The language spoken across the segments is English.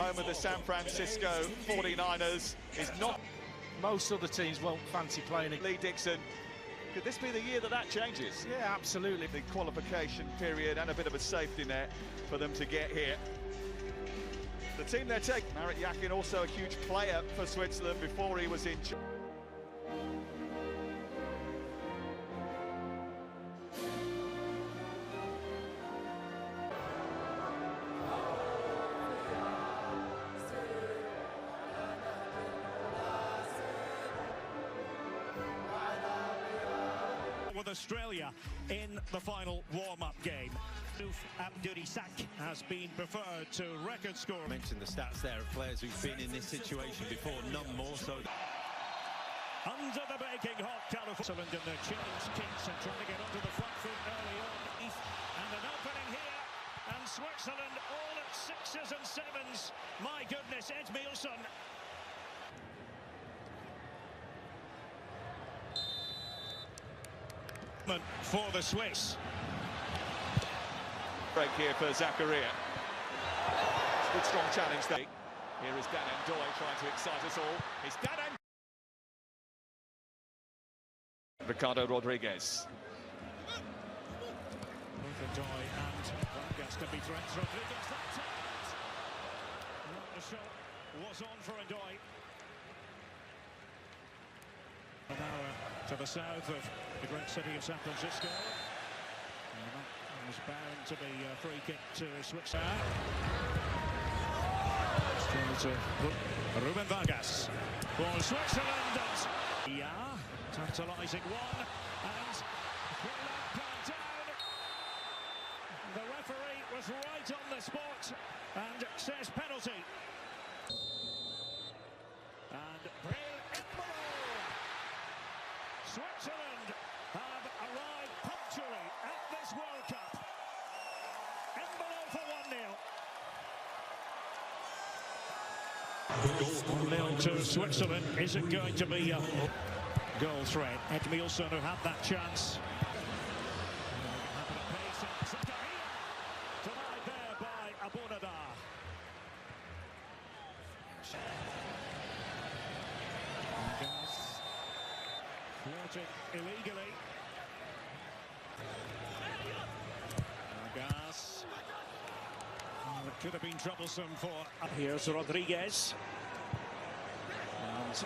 home of the San Francisco 49ers, is not... Most other teams won't fancy playing it. Lee Dixon, could this be the year that changes? Yeah, absolutely. The qualification period and a bit of a safety net for them to get here. The team they're taking, Marit Yakin, also a huge player for Switzerland before he was in... with Australia in the final warm-up game. Abdurisak has been preferred to record score. I mentioned the stats there of players who've been in this situation before, none more so. Under the baking hot California. Switzerland in the change kicks and trying to get onto the front foot early on. And an opening here, and Switzerland all at 6s and 7s. My goodness, Ed Mielson. For the Swiss. Break here for Zakaria. Good strong challenge there. Here is Dan Ndoye trying to excite us all. It's Dan Ricardo Rodriguez. Both Ndoye and Vargas can be threats. Rodriguez, that time. The shot was on for Ndoye. An hour to the south of the great city of San Francisco. And that was bound to be a free kick to Switzerland. Trying to put Ruben Vargas for Switzerland. Yeah, tantalising one. And down. The referee was right on the spot and says penalty. And Switzerland have arrived punctually at this World Cup. Embolo for 1-0. 1-0 to Switzerland isn't going to be a goal threat. Ed Mielson who had that chance. Denied there by Abunadar. Floating illegally. Vargas. It could have been troublesome for... Here's Rodriguez. And...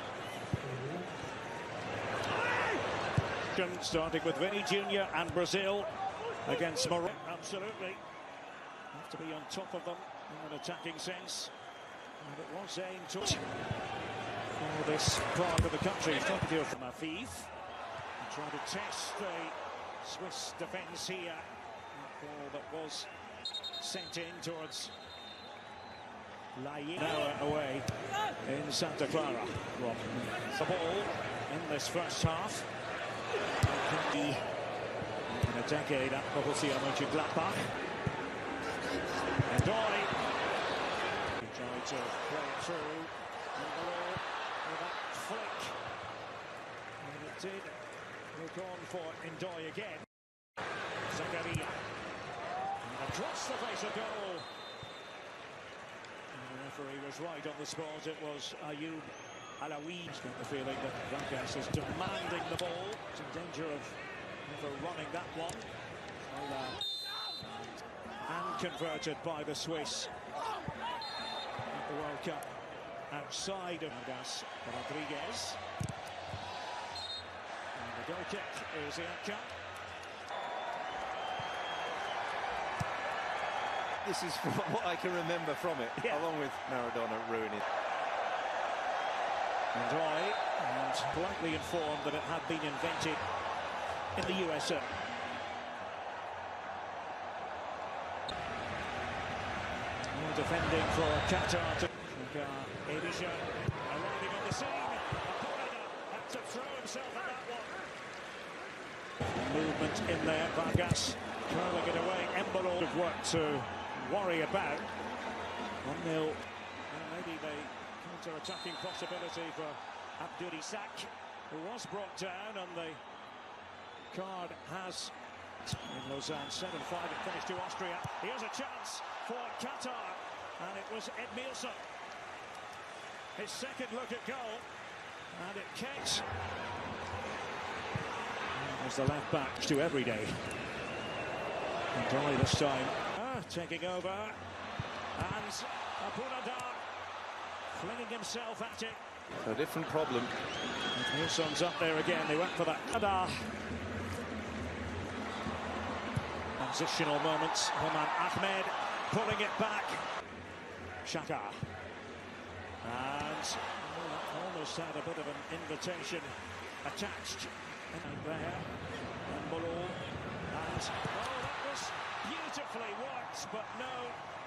starting with Vinny Jr. and Brazil against Morocco. Absolutely. Have to be on top of them in an attacking sense. And it was aimed to... for this part of the country. Top deal from Afif. Trying to test the Swiss defence here. A ball that was sent in towards Laïn. Now away in Santa Clara. The ball in this first half. In a decade at Borussia Mönchengladbach. And Ndoye tried to play it through. With that flick. And it did look on for Ndoye again. Zakaria. And across the face of goal. And the referee was right on the spot. It was Ayoub Alaoui. He's got the feeling that Vargas is demanding the ball. It's in danger of overrunning that one. And converted by the Swiss at the World Cup. Outside of Vargas, Rodriguez. And the goal kick is the outcome. This is what I can remember from it, along with Maradona ruining it. Ndoye, and politely informed that it had been invented in the USA. Defending for Qatar to Edisha arriving on the scene. Had to throw himself at that one. Movement in there, Vargas curling it away. Embolo of work to worry about. 1-0. Maybe the counter-attacking possibility for Abdurisak, who was brought down, and the card has in Lausanne 7-5. It finished to Austria. Here's a chance for Qatar. and it was Edmilson. His second look at goal, and it kicks. There's the left back to every day. And Dolly this time taking over, and Abunadar flinging himself at it. A different problem. Nilsson's up there again. They went for that. Transitional moments. Homan Ahmed pulling it back. Shaka. And almost had a bit of an invitation attached. And there. And Bolo. And that was beautifully worked, but no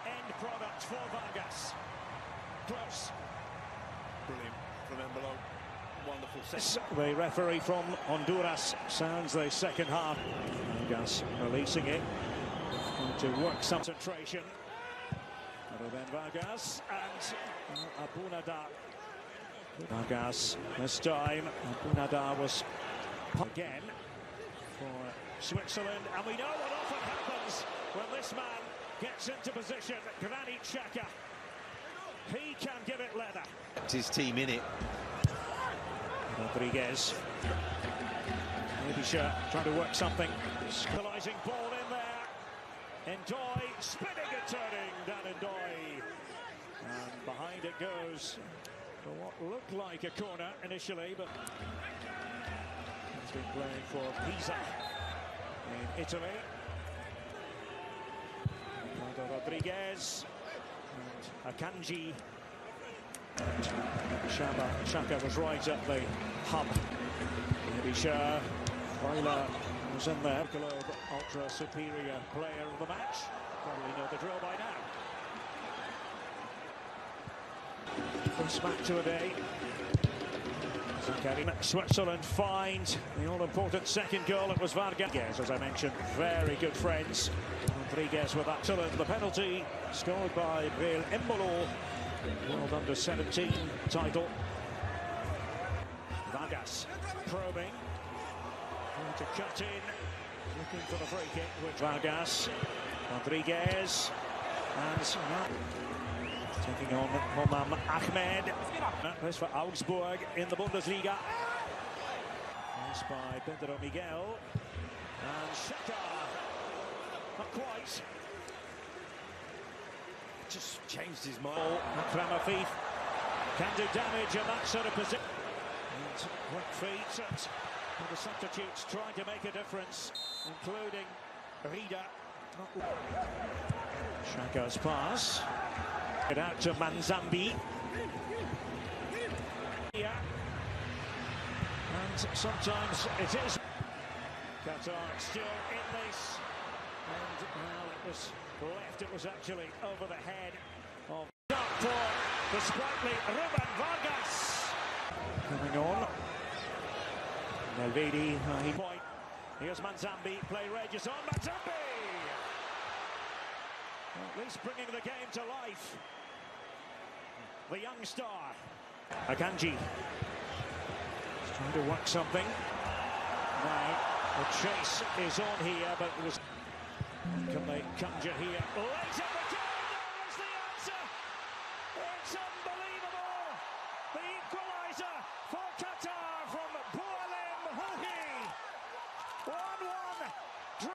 end product for Vargas. Close. Brilliant from Embolo. Wonderful set. The referee from Honduras sounds the second half. Vargas releasing it to work some concentration. And then Vargas and Abunadar. Vargas this time. Abunadar was again for Switzerland, and we know what often happens when this man gets into position. Granit Xhaka. He can give it leather. His team in it. Rodriguez. Maybe trying to work something. Equalising ball in there. Ndoye spinning and turning. Dan Ndoye. And behind it goes for what looked like a corner initially, but he's been playing for Pisa in Italy. Ricardo Rodriguez. And Akanji. Xhaka was right at the hub. Maybe Weiler was in there. Globe ultra superior player of the match. Probably know the drill by now. This back to a day. Switzerland find the all-important second goal. It was Vargas, as I mentioned, very good friends. Rodriguez with that. The penalty scored by Bale Embolo. World Under-17 title. Vargas probing. Trying to cut in. Looking for the free kick with Vargas. Rodriguez. And taking on Homan Ahmed. This for Augsburg in the Bundesliga. This by Pedro Miguel. And Xhaka. Not quite. Just changed his mind. Akramafif can do damage in that sort of position. And quick feet and the substitutes trying to make a difference, including Rida. Xhaka's pass. Get out to Manzambi. And sometimes it is. Qatar still in this. And well, it was left. It was actually over the head of for the sprightly Ruben Vargas. Coming on. Nelvedi, point. Here's Manzambi. Play rages on Manzambi. At least bringing the game to life. The young star. Akanji. He's trying to work something. Now the chase is on here, but it was. Can they conjure here? Lays up again! There's the answer! It's unbelievable! The equaliser for